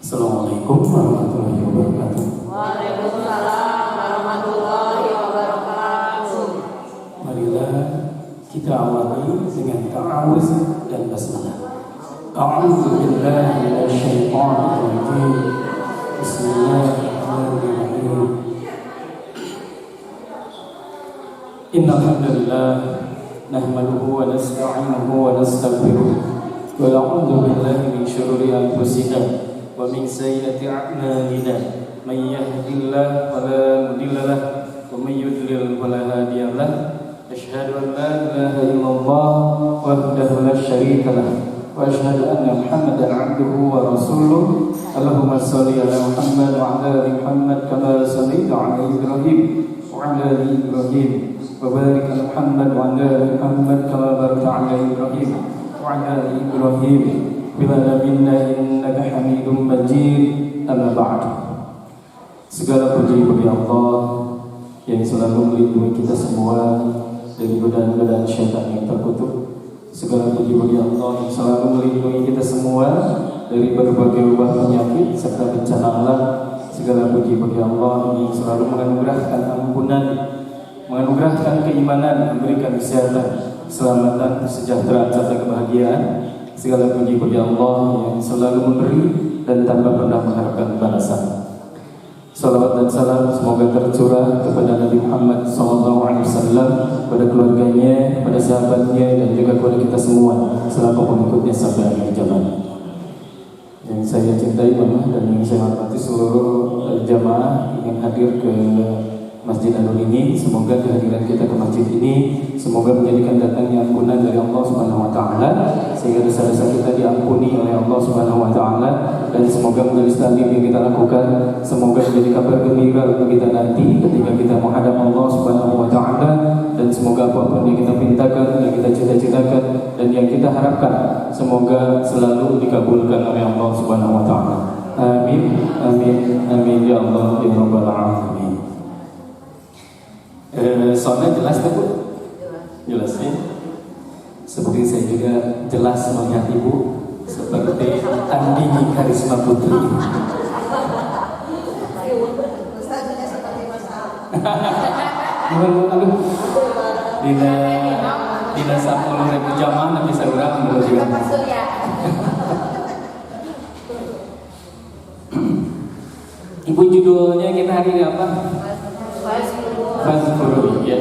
Assalamualaikum warahmatullahi wabarakatuh. Waalaikumsalam warahmatullahi wabarakatuh. Marilah kita awali dengan ta'awuz dan basmalah. A'udzu billahi minasyaitonir rajim. Bismillahirrahmanirrahim. Innal hamdalillah nahmaduhu wa nasta'inuhu wa nastaghfiruh wa na'udzu billahi min shururi anfusina wa min sayyiati a'malina. May yahdihillahu fala mudilla lahu wa may yudlil fala hadiya lahu. Asyhadu an la ilaha illallah wahdahu la syarika lahu wa asyhadu anna Muhammadan 'abduhu wa rasuluh. Allahumma shalli ala Muhammad wa ala ali Muhammad kama shallaita ala Ibrahim wa ala ali Ibrahim wa barik ala Muhammad wa ala ali Muhammad kama barakta ala Ibrahim wa ala ali Ibrahim fil alamin innaka Hamidum Majid. Amma ba'd. Segala puji bagi Allah yang selalu melindungi kita semua dari godaan-godaan syaitan yang terkutuk. Segala puji bagi Allah yang selalu melindungi kita semua dari berbagai wabah penyakit serta bencana alam. Segala puji bagi Allah yang selalu menganugerahkan ampunan, menganugerahkan keimanan, memberikan kesehatan, keselamatan, kesejahteraan serta kebahagiaan. Segala puji bagi Allah yang selalu memberi dan tanpa pernah mengharapkan balasan. Salawat dan salam semoga tercurah kepada Nabi Muhammad SAW, kepada keluarganya, kepada sahabatnya, dan juga kepada kita semua selaku pengikutnya sampai akhir zaman. Yang saya cintai dan yang saya hormati seluruh jamaah yang hadir ke Masjid An-Nur ini, semoga kehadiran kita ke masjid ini semoga menjadikan datangnya ampunan dari Allah Subhanahu wa taala, sehingga dosa-dosa kita diampuni oleh Allah Subhanahu wa taala, dan semoga majelis taklim yang kita lakukan semoga menjadi kabar gembira bagi kita nanti ketika kita menghadap Allah Subhanahu wa taala, dan semoga apapun yang kita mintakan, yang kita cita-citakan, dan yang kita harapkan semoga selalu dikabulkan oleh Allah Subhanahu wa taala. Amin amin amin ya Allah ya rabbal alamin. Soalnya jelas kan Bu? Jelas ya. Seperti saya juga jelas melihat Ibu seperti Andini Karisma Putri. Aduh, Dina 10.000 jamaah nanti saya urang dulu juga. Ibu, judulnya kita hari ini apa? Fazkuruni, ya.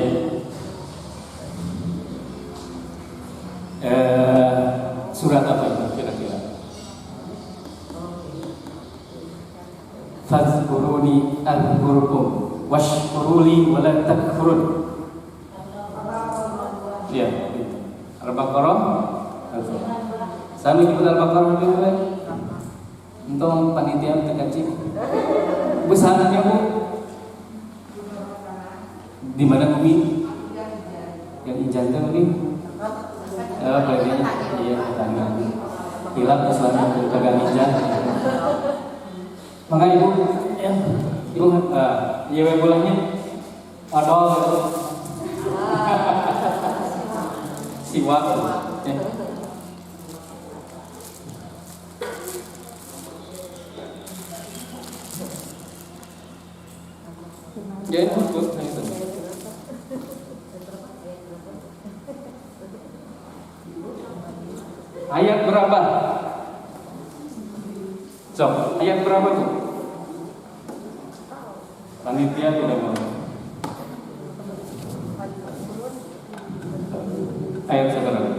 Surat apa itu kira-kira? Fazkuruni azkurkum washkuruli wa la takfurun. Ya, Al-Baqarah. Sami kita Al-Baqarah dulu kan? Untung panitia terkacik. Besarannya Bu? Di mana Umi? Yang ijazah Umi? Kayaknya iya tangan. Hilang selama kagak ijazah. Maka Ibu, ya, Ibu, ya bolehnya. Aduh. Siwak. Ya. Ya itu Bu. Ayat berapa? Ayat berapa tuh? Panitia tidak mau. Ayat seberapa?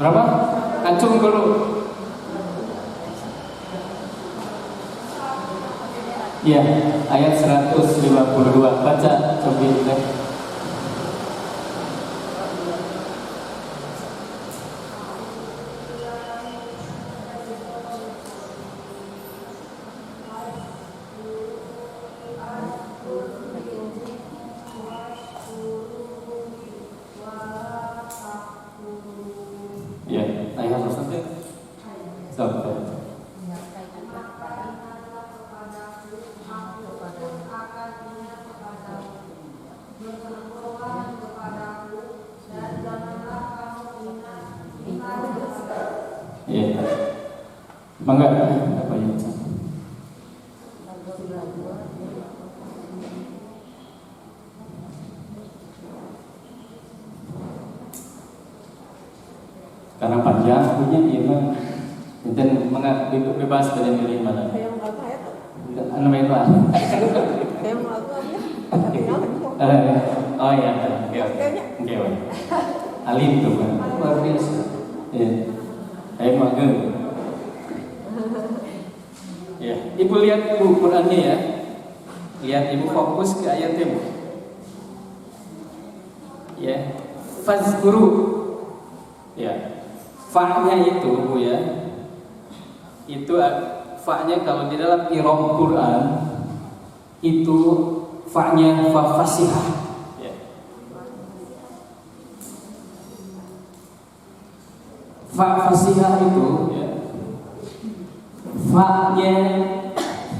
Berapa? Acung dulu. Ya, ayat 152. Baca coba deh. Ya, ayat tersebut. Sampai. Ya. Mangga apa yang karena panjang punya dia mah dan bebas pada milih mana. Kayak mau apa ya? Anu main lah. Kayak mau apa ya? Oh iya, oke. Alim tuh kan, luar biasa. Ya, kayak mager. Ya, ibu lihat ibu Qurannya ya. Lihat ibu fokus ke ayat ibu. Ya, fazkuru. Ya. Fa-nya itu Bu ya. Itu fa-nya kalau di dalam i'rab Quran itu fa-nya fa fasihah ya. Fa fasihah itu ya. Fa-nya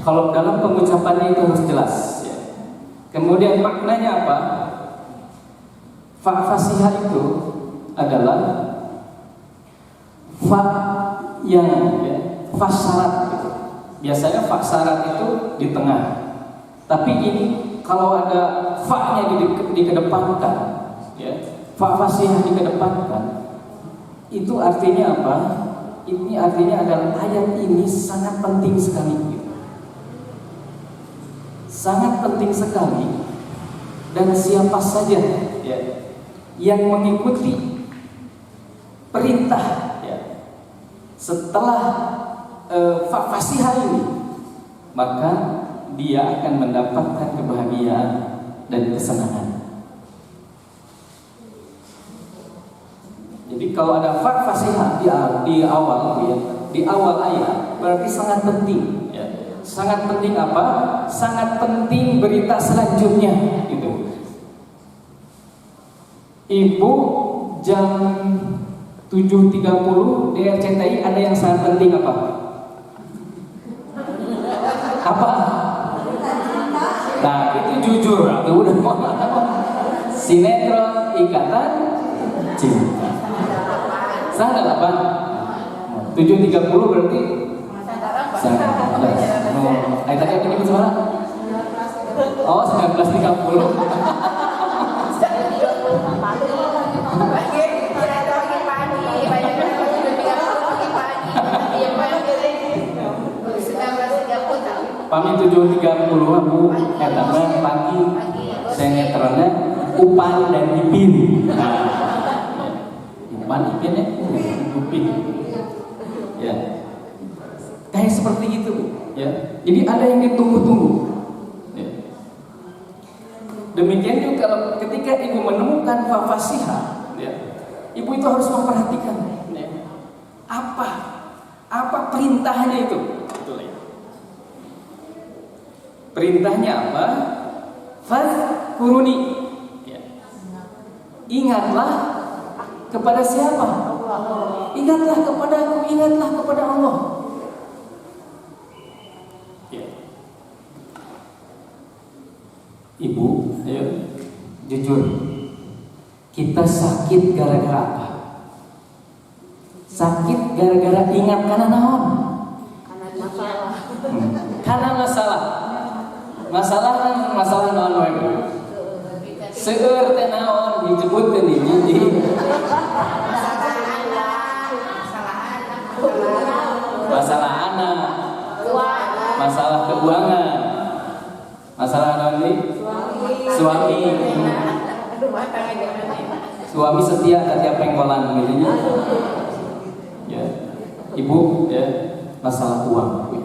kalau dalam pengucapannya itu harus jelas ya. Kemudian maknanya apa? Fa fasihah itu adalah fa yang ya, fa syarat gitu. Biasanya fa syarat itu di tengah. Tapi ini kalau ada fa-nya dikedepankan ya, fa fasihah dikedepankan, itu artinya apa? Ini artinya adalah ayat ini sangat penting sekali gitu. Sangat penting sekali dan siapa saja ya, yang mengikuti perintah setelah fasihah ini, maka dia akan mendapatkan kebahagiaan dan kesenangan. Jadi kalau ada fasihah di awal ya, di awal ayat berarti sangat penting ya. Sangat penting apa? Sangat penting berita selanjutnya gitu. Ibu jam 7.30 di RCTI ada yang sangat penting apa? Apa? Nah itu jujur, itu udah sinetron Ikatan Cinta. Salah apa? 7.30 berarti? Salah. Ayo tadi apa nyebut suara? Oh 19.30. Pami 7.30 Bu, etama pagi sinetronnya Upan dan Ipin. Nah, Upan Ipin ya, Upin. Ya, kayak seperti itu Bu. Ya, jadi ada yang ditunggu-tunggu. Ya. Demikian juga kalau ketika ibu menemukan fa fasihah, ya, ibu itu harus memperhatikan ya, apa perintahnya itu. Perintahnya apa? Fadhkuruni ya. Ingatlah kepada siapa? Ingatlah kepada aku, ingatlah kepada Allah ya. Ibu, ayo jujur, kita sakit gara-gara apa? Sakit gara-gara ingat karena naon? Karena masalah. Masalah naon wae. Seueur teh naon disebutkeun hiji. Masalah anak. Masalah keuangan. Masalah naon nih? Suami. Suami setia ketika pengkolan gitu nya. Ya. Ibu ya, masalah uang.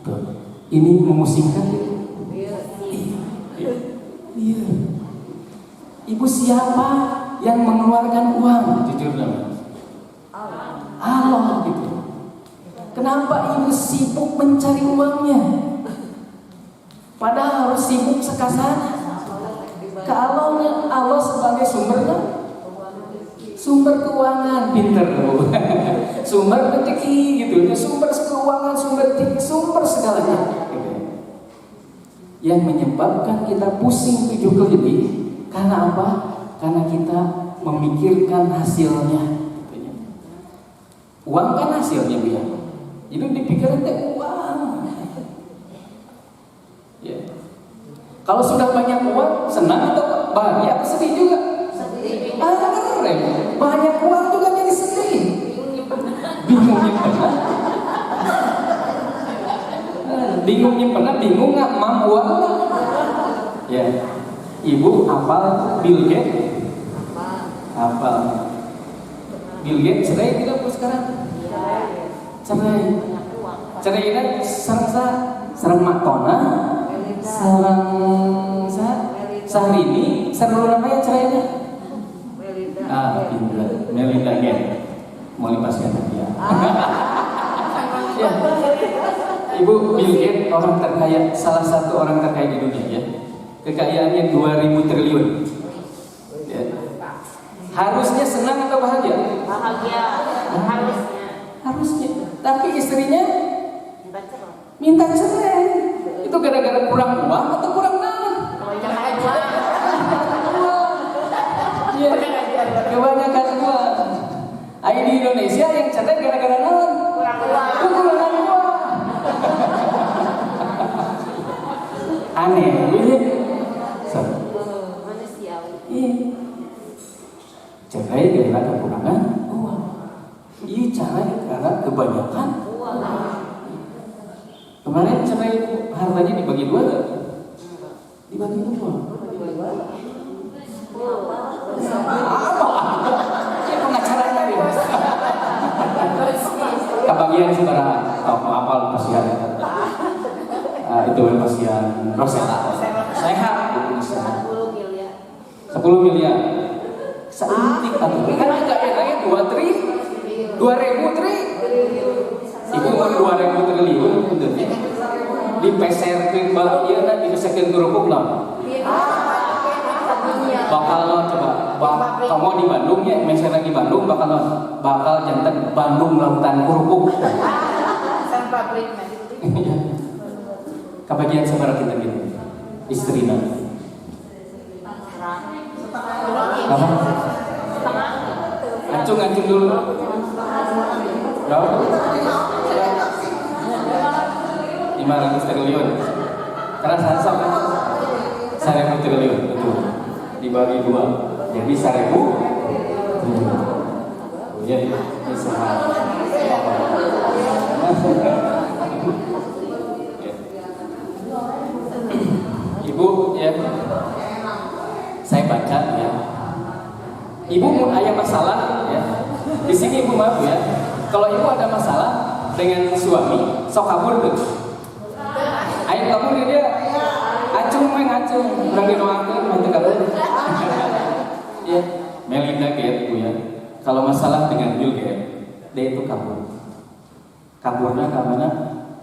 Tuh. Ini memusingkan. Iya. Ibu siapa yang mengeluarkan uang? Jujur namanya. Allah gitu. Kenapa ibu sibuk mencari uangnya? Padahal harus sibuk sekasana. Kalau Allah sebagai sumbernya, sumber keuangan, pinter loh. Sumber rezeki gitu, sumber keuangan, sumber rezeki, sumber segalanya. Yang menyebabkan kita pusing 7 kali karena apa? Karena kita memikirkan hasilnya. Uang kan hasilnya Bu ya. Itu dipikirin teh uang. Ya. Kalau sudah banyak uang, senang atau bahagia atau sedih juga? Sedih. Keren. Banyak uang juga jadi sedih. Bingung nyimpennya. Bingung nyimpennya, bingung nggak mam uang nggak? Ya. Ibu hafal Bill Gates? Hafal. Bill Gates cerai tidak Bu sekarang? Cerai. Cerai ini sareng Matona, sareng Sahrini, sareng apa ya cerainya? Melinda Gates. Mau dipaskan dia. Ya. Ibu Bill Gates orang terkaya, salah satu orang terkaya di dunia ya. Kekayaannya 2.000 triliun. Ya. Harusnya senang atau bahagia? Bahagia. Harusnya. Tapi istrinya minta cerai. Itu gara-gara kurang uang atau kurang naon? Iya. Kebanyakan uang. Ayo di Indonesia yang cerai gara-gara naon? Kurang uang. Aneh, iya. Manusiawi. Iya. Cerai gara-gara kekurangan uang. Iya, cerai karena kebanyakan uang. Kemarin cerai hartanya dibagi dua gak? Dibagi dua. Apa? Ya pengacaranya dia. Kebagian sebarang apal pasian. Itu pasian Rosella. Sehat. 10 miliar. 10 miliar. Seuntik atau kan kayaknya 2 tri 2.000 tri. Itu kan 2.000 triliun gitu. Dipeserkeun ba ieu na dipeserkeun kerupuk lah. Bakal coba kamu di Bandung ya, misalnya di Bandung bakal jantan Bandung Lautan Kerupuk. Sang pabrik nanti. Kebagian sabar kita gitu. Istrina. Apa? Acung dulu. Berapa? 500 triliun. Karena sansa kan 1.000 triliun betul. Dibagi 2. Jadi 1.000 triliun. Ya, ini sehat. Ibu ya. Saya baca ya. Ibu mau ada masalah ya. Di sini ibu maaf ya. Kalau ibu ada masalah dengan suami, sok kabur tuh. Ayo kabur dia. Acung, kurang didoakan, nanti kabur. Ya, Melinda Gates bu ya. Kalau masalah dengan Bill Gates, dia itu kabur. Kaburnya ke mana?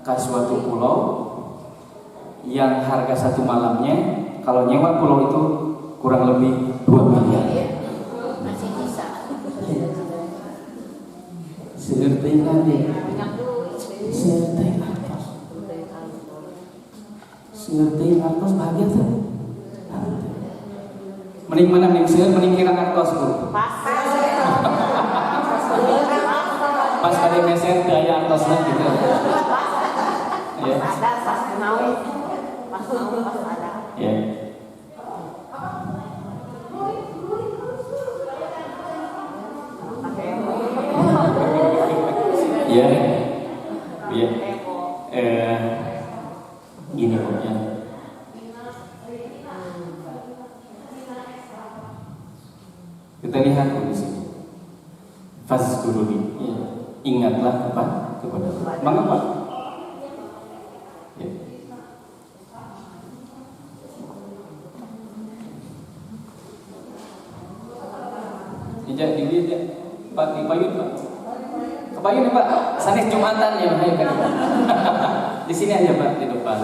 Ke suatu pulau yang harga satu malamnya, kalau nyewa pulau itu kurang lebih 2 miliar. Masih bisa. Segerti nanti. Segerti artos bahagia tuh. Mending mana mending kira artos bu. Pas ada meser daya artosnya gitu. Ya. Pas mau ada. Ya. Iya. Iya. Gini pokoknya. Kita lihat di sini. Fazkuruni. Ya. Ingatlah apa? Kepada Allah. Mengapa? Ya. Ijak dilihat ya. Pak di payun Pak. Kepayun ya Pak. Sanes Jumatan ya Pak. Di sini aja Pak di depan.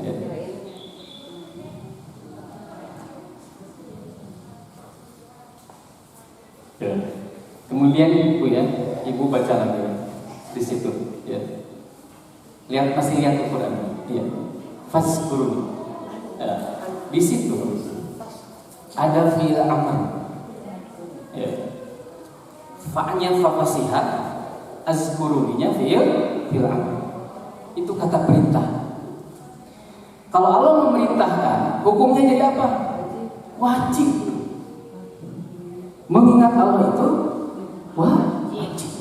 Ya. Ya. Kemudian ibu ya, ibu baca lagi ya. Di situ ya. Masih lihat Al-Quran. Iya. Fazkuruni. Ya. Di situ ada fi'il amr. Ya. Fa'nya fafasiha, azkuruninya fil amr. Itu kata perintah. Kalau Allah memerintahkan, hukumnya jadi apa? Wajib. Mengingat Allah itu wajib.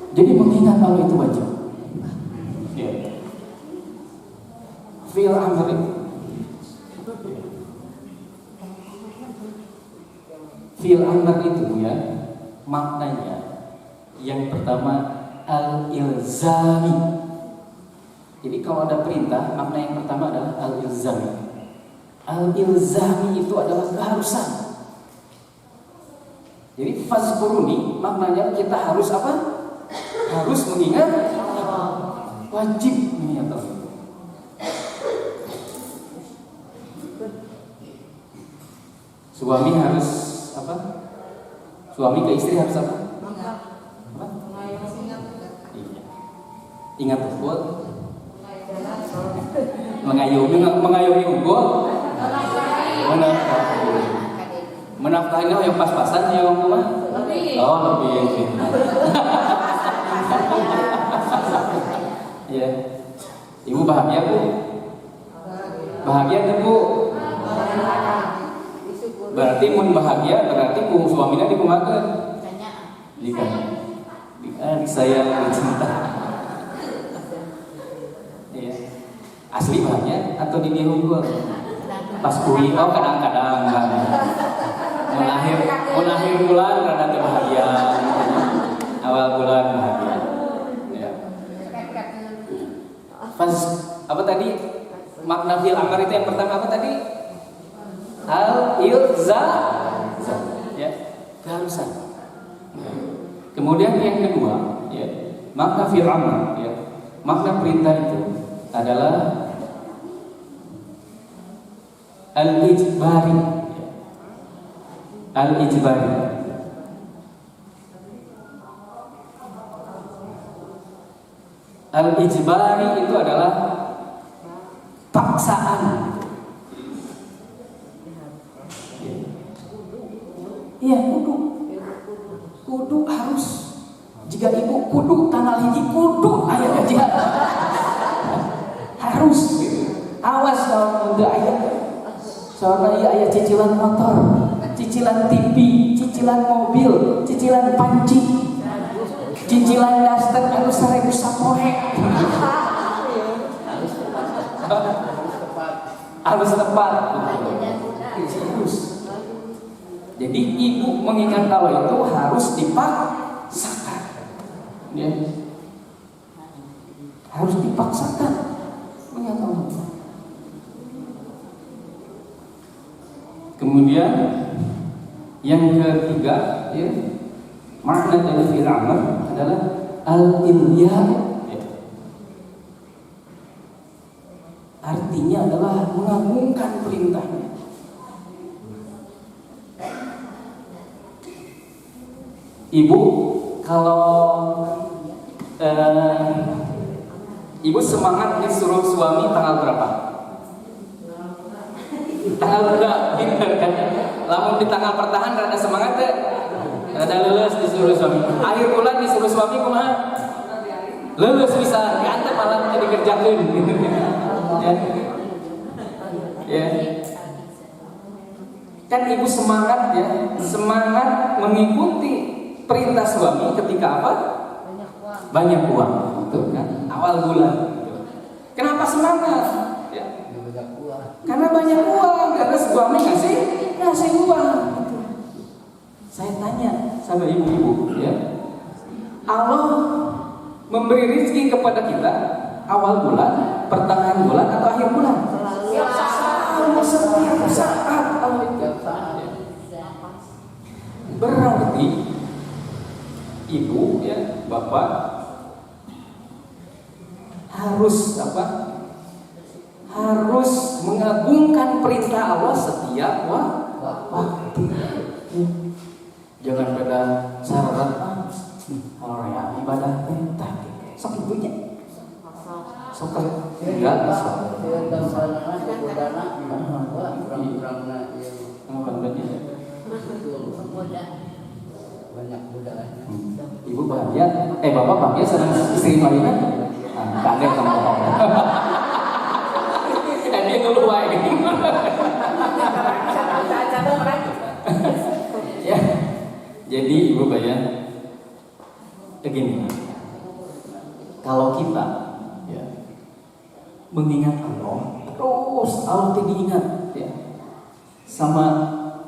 Jadi mengingat Allah itu wajib. Ya. Fil amri. Fil amr itu ya, maknanya yang pertama al-ilzami. Jadi kalau ada perintah, makna yang pertama adalah al-ilzami. Al-ilzami itu adalah keharusan. Jadi fazkuruni maknanya kita harus apa? Harus mengingat, wajib mengingat Allah. Suami harus apa? Suami ke istri harus apa? Apa? Ingat betul. Mengayomi unggul. Menafkahinya yang pas-pasan yang rumah. Oh lebih. Ya, ibu bahagia bu? Bahagia tuh bu? Berarti mun bahagia berarti ku suaminya dikumakeun. Jika saya cinta. Ya. Asli bahagia atau di dia unggul? Pas kuih, oh kadang-kadang Menahir bulan rada bahagia. Awal bulan bahagia. Ya. Pas apa tadi? Makna fil amr itu yang pertama apa tadi? Al-ilzam. Ya, keharusan. Kemudian yang kedua, ya, makna fil amr, ya. Makna perintah itu adalah al-ijbari. Al-ijbari. Al-ijbari itu adalah paksaan. Iya, kudu harus. Jika ibu kudu tanggal hiji kudu aya jihad. Harus gitu. Awas kalau udah aya. Soalnya aya cicilan motor, cicilan TV, cicilan mobil, cicilan panci, cicilan daster anu 1000 sapoe. Harus tepat. Harus. Jadi ibu mengingat Allah itu harus dipaksakan. Ya. Harus dipaksakan mengingat Allah. Kemudian yang ketiga, ya, makna dari fi'il amr adalah al-ilya. Ya. Artinya adalah mengagungkan perintahnya. Ibu kalau ibu semangat disuruh suami tanggal berapa? Tanggal berapa? Kan? Lamun di tanggal pertahan rada semangat deh. Rada lulus disuruh suami. Akhir bulan disuruh suami kumaha? Lulus bisa, diantep malam jadi kerjakeun. Ya. Ya. Kan ibu semangat ya, semangat mengikuti perintah suami ketika apa? Banyak uang. Betul kan? Awal bulan. Kenapa semangat? Ya. Karena banyak uang, karena suami ngasih uang. Saya tanya sama ibu-ibu, ya. Allah memberi rezeki kepada kita awal bulan, pertengahan bulan atau akhir bulan? Setiap saat Allah itu. Berarti ibu ya, bapak harus apa? Harus mengagungkan perintah Allah setiap waktu. syarat ya ibadah teh sok itunya sok enggak sok banyak budayanya. Ibu bahagia, bapak bahagia senang istri lainnya. Kaget sama bapak. Ini dulu wae. Ya. Jadi ibu bayar begini. Kalau kita ya mengingat Allah, terus Allah diingat ya sama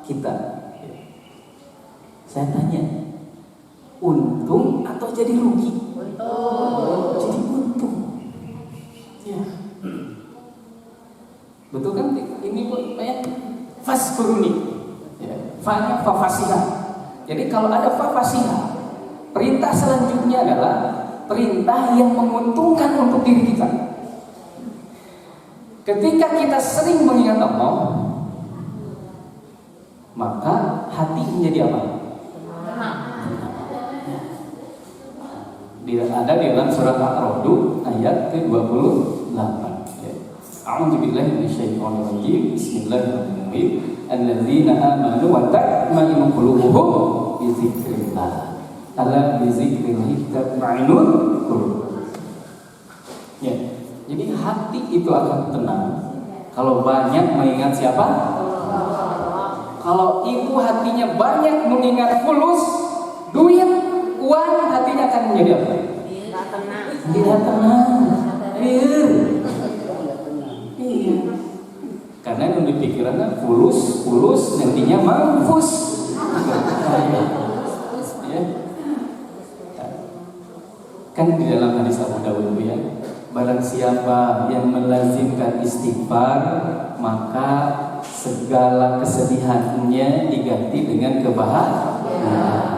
kita. Ya. Saya tanya, untung atau jadi rugi? Jadi untung. Ya. Betul kan? Ini banyak faskuruni. Ya. Fa-nya fafasiha. Jadi kalau ada fafasiha, perintah selanjutnya adalah perintah yang menguntungkan untuk diri kita. Ketika kita sering mengingat Allah, maka hati menjadi apa? Ada di dalam surat Al-Ra'd ayat ke-28. A'udzubillahi minasyaitonir rajim. Bismillahirrahmanirrahim. Alladzina amanu wa tatma'innu qulubuhum bi dzikrillah. Ala bi dzikrillah tatma'innul qulub. Ya. Jadi hati itu akan tenang kalau banyak mengingat siapa? Kalau ibu hatinya banyak mengingat fulus, duit, uang, hatinya akan menjadi apa? Tidak tenang. Tidak tenang. Iya. Karena yang dipikirannya fulus, nantinya mampus. Ya. Kan di dalam hadis Abu Dawud ya, barang siapa yang melazimkan istighfar, maka segala kesedihannya diganti dengan kebahagiaan.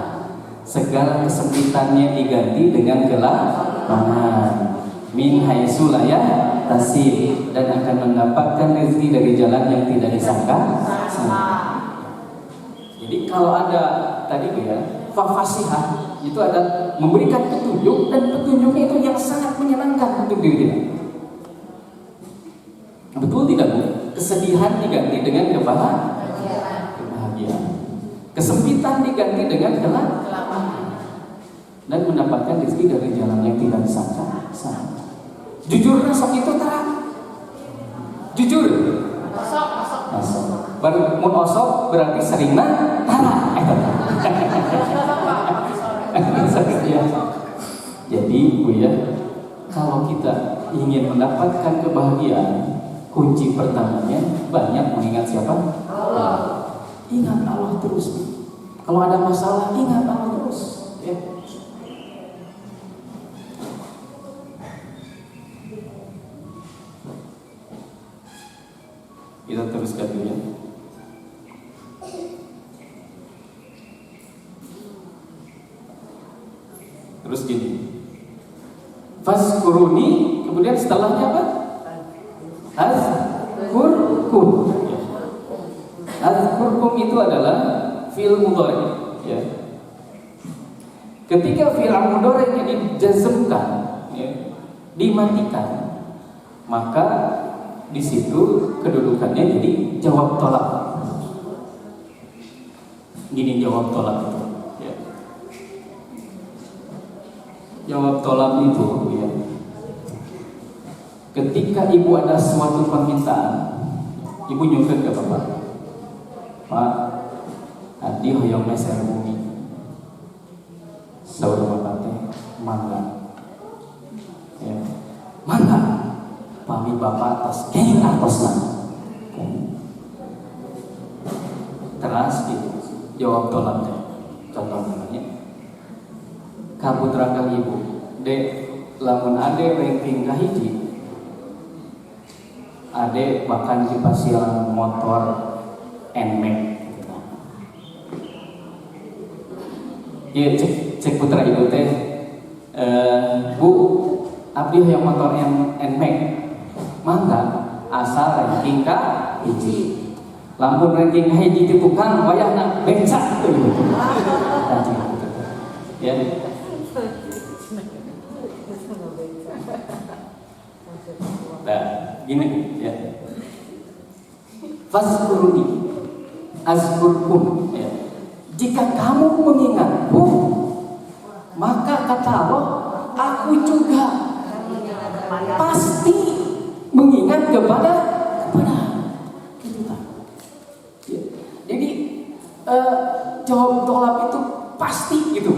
Segala kesempitannya diganti dengan kelapangan. Min haitsu la yahtasib, dan akan mendapatkan rezeki dari jalan yang tidak disangka. Jadi kalau ada tadi ya, fafasihah itu ada memberikan petunjuk, dan petunjuknya itu yang sangat menyenangkan untuk diri kita. Betul tidak Bu? Kesedihan diganti dengan kebahagiaan. Kesempitan diganti dengan kelapangan. Dan mendapatkan rezeki dari jalan yang tidak disangka. Jujur sok itu terang. Jujur. Osok. Baru mun osok berarti seringna tara. Jadi Bu ya, kalau kita ingin mendapatkan kebahagiaan, kunci pertamanya banyak mengingat siapa? Allah. Ingat Allah terus. Kalau ada masalah, ingat Allah terus. Ya. Kita teruskan dulu ya. Terus gini. Fazkuruni, kemudian setelahnya apa? Azkurkum. Azkurkum itu adalah fi'il mudhari ya. Ketika fi'il mudhari ini dijazmkan ya, dimatikan, maka di situ kedudukannya jadi jawab tolak. Gini jawab tolak itu ya. Jawab tolak itu ya, ketika ibu ada suatu permintaan, ibu nyusun ke bapak, Pak, tadi hoyong meser bumi, saudara bapak teh mangga, ya, mangga, pami bapak atas, kenging atas lah, terus gitu, jawab tolak teh, contoh namanya. Kaputrakan ibu, dek, lamun ade ranking kahiji, ade bahkan di pasiran motor NMAX. Iya cek putra ibu teh, Bu, abdi yang motor NMAX, mangga asal ranking kahiji. Lampun ranking hiji di tukang wayahna becak tuh. Ya. Nah, gini ya. Fazkuruni azkurkum ya. Jika kamu mengingatku, maka kata Allah, aku juga pasti mengingat kepada kita. Ya. Jadi jawab tolak itu pasti gitu.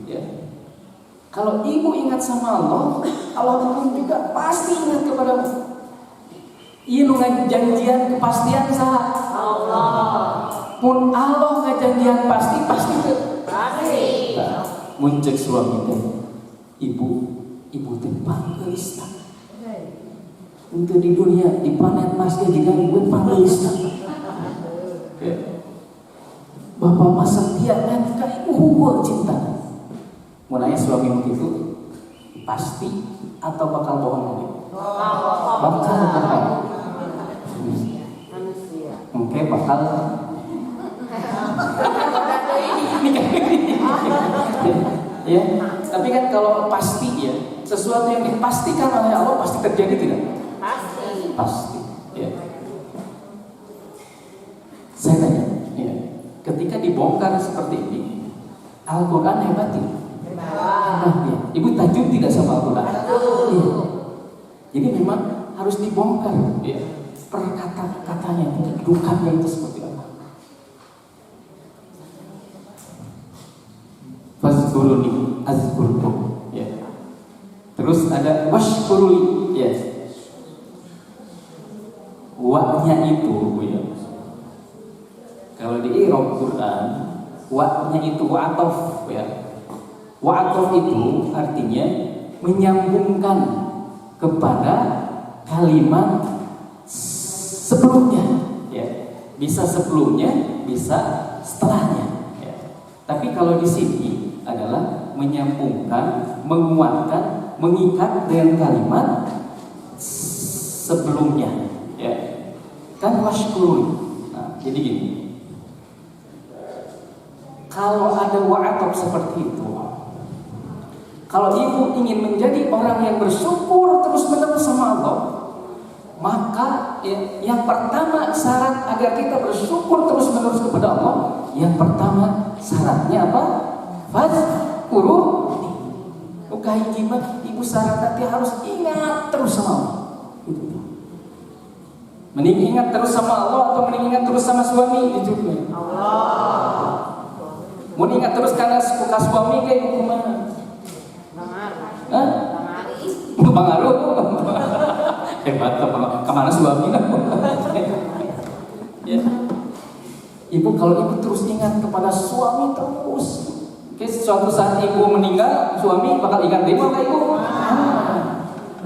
Ya. Kalau ibu ingat sama Allah, Allah pun juga pasti ingat kepadamu. Iya janjian kepastian sah Allah. Pun Allah ngajanjian pasti ke pasti. Nah, muncul suami teh, ibu teh pangeista. Untuk di dunia di planet Mars dia juga ibu pangeista. Bapak masa setia kan ibu hubung cinta. Mau nanya suami begitu pasti atau bakal bohong lagi? Bakal bohong. Oke, bakal ya, tapi kan kalau pasti ya, sesuatu yang dipastikan oleh Allah pasti terjadi tidak? Pasti. Ya. Saya tanya, ya, ketika dibongkar seperti ini, Al-Quran hebat ya? Hebat ya. Ibu tajud tidak sama Al-Quran? Ya. Jadi memang harus dibongkar ya, perkata-katanya, kedudukannya itu seperti apa. Fazkuruni azkurkum ya. Terus ada washkuruli ya. Wa-nya itu ya. Kalau di i'rab Quran, wa-nya itu wa'atof ya. Wa'atof itu artinya menyambungkan kepada kalimat sebelumnya ya. Bisa sebelumnya, bisa setelahnya ya. Tapi kalau di sini adalah menyambungkan, menguatkan, mengikat dengan kalimat sebelumnya ya. Kan washkurun. Nah, jadi gini, kalau ada wa'atof seperti itu, kalau ibu ingin menjadi orang yang bersyukur terus-menerus sama Allah, maka ya, yang pertama syarat agar kita bersyukur terus-menerus kepada Allah, yang pertama syaratnya apa? Fazkuruni. Bukan gimana ibu syaratnya harus ingat terus sama Allah. Gitu. Mending ingat terus sama Allah atau mending ingat terus sama suami? Itu Allah. Mau ingat terus karena suka suami kayak gimana? Untuk pengaruh. Hebat kemana suami? Ya. Ibu kalau ibu terus ingat kepada suami terus, suatu saat ibu meninggal, suami bakal ingat dia apa ibu?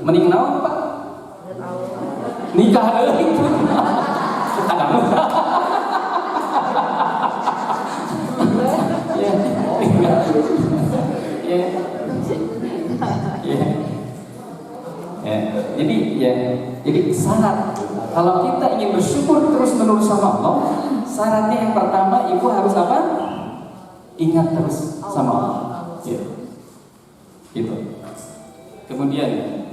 Meninggal apa? Nikah lagi. Kadang. Ya. Ya. Ya. Jadi syarat kalau kita ingin bersyukur terus menerus sama Allah, syaratnya yang pertama ibu harus apa? Ingat terus sama Allah. Ya. Gitu. Kemudian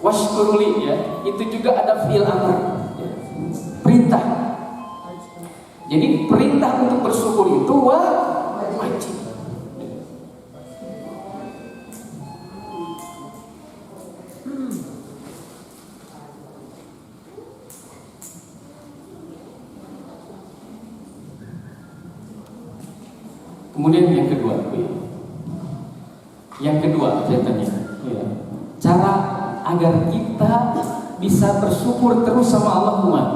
washkuruli ya, itu juga ada fi'il amr ya. Perintah. Jadi perintah untuk bersyukur itu wajib. Kemudian yang kedua saya tanya ya, cara agar kita bisa bersyukur terus sama Allah gimana?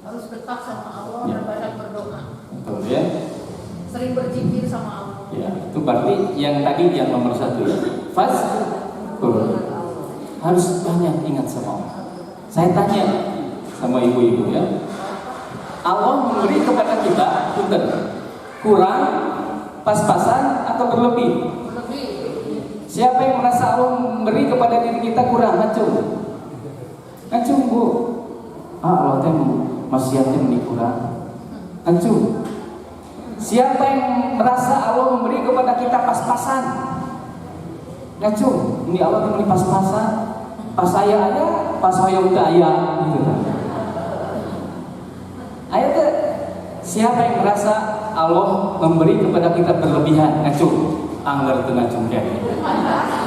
Harus dekat sama Allah Ya. dan banyak berdoa. Betul ya. Sering berzikir sama Allah. Ya, itu berarti yang tadi yang nomor 1 ya. Fazkur. Harus banyak ingat sama Allah. Saya tanya sama ibu-ibu ya. Allah memberi kepada kita kurang, pas-pasan atau berlebih? Siapa yang merasa Allah memberi kepada diri kita kurang? Ngacung bu. Allah teh maksiatnya kurang. Ancu. Siapa yang merasa Allah memberi kepada kita pas-pasan? Ancu, ini Allah memberi pas-pasan. Pas saya ada, pas saya udah ayah gitu. Ayat tuh, siapa yang merasa Allah memberi kepada kita berlebihan? Ancu, anggar teu ngacung kayak.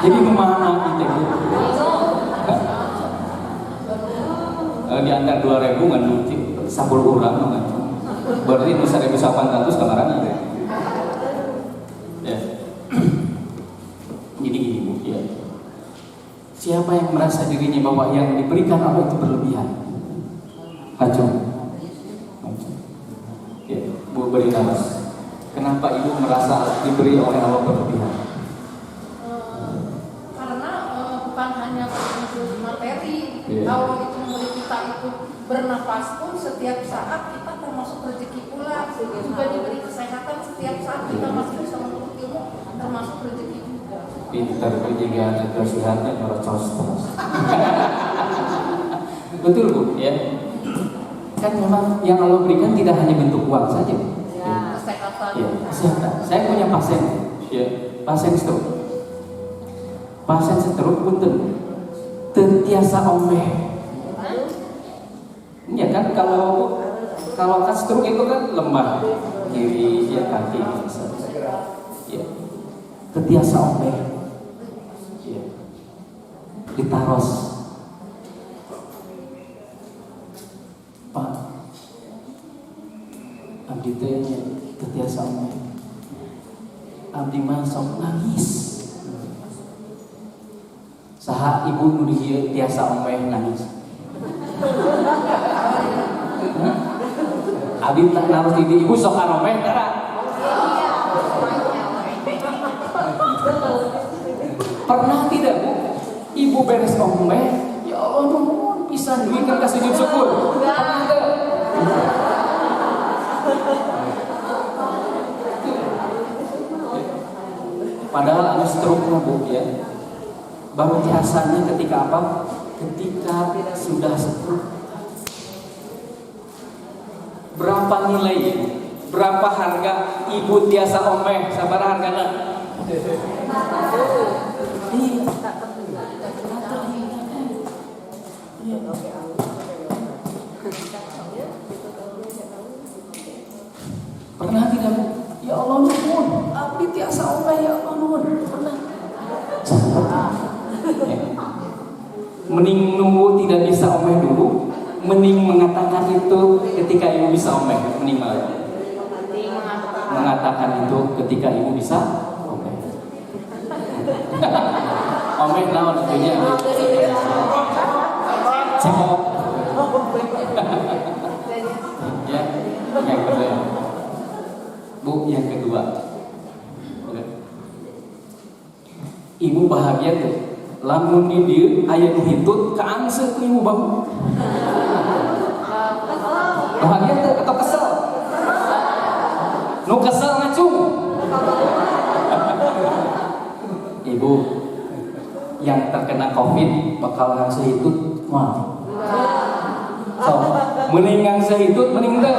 Jadi memahami kita gitu. Di antara 2.000 ngan lucu 10 orang ngan. Berarti 1.800 kamaran ya. Ya. Jadi gini Bu, ya. Siapa yang merasa dirinya bahwa yang diberikan Allah itu berlebihan? Ngacung. Ya, Bu beri nama. Kenapa Ibu merasa diberi oleh Allah berlebihan? Karena bukan hanya untuk materi, Yeah. Allah itu memberi kita itu bernapas pun setiap saat kita termasuk rezeki pula, juga diberi kesehatan setiap saat kita masih bisa menuntut ilmu termasuk rezeki juga. Pintar juga ada sehatnya merocos terus. Betul Bu, ya. Kan memang yang Allah berikan tidak hanya bentuk uang saja. Ya, kesehatan. Ya, kesehatan. Saya punya pasien, ya, pasien stroke. Pasien stroke punten tentiasa omeh. Ya kan kalau kan stroke itu kan lemah kiri ya kaki ya tentiasa omeh ya ditaros Pak abdi teh tentiasa omeh abdi mah sok nangis saha ibu nu dieu tiasa omeh nangis. Abdi tak naros di ibu sok aromeh tara. Pernah tidak Bu? Ibu beres omeh, ya Allah nuhun pisan duitkeun ka sujud syukur. Pernah tidak? Padahal anu stroke Bu ya. Baru biasanya ketika apa? Ketika sudah stroke. Berapa nilai? Berapa harga ibu tiasa omeh? Sabar hargana? Pernah tidak Bu? Ya Allah nuhun, abdi tiasa omeh ya Allah nuhun. Pernah? Mending nunggu tidak bisa omeh dulu, mending mengatakan itu ketika ibu bisa omeh, mending malah mengatakan itu ketika ibu bisa omeh. Omeh naon tentunya cekok. Ya, yang kedua. Bu, yang kedua. Ibu bahagia tuh. Lamun di dieu aya nu hitut kaangseut ku ibu bang. Bahagia teu atau kesel? Nu kesel ngacung. Ibu yang terkena Covid bakal ngangse hitut moal. So, mending ngangse hitut mending teu.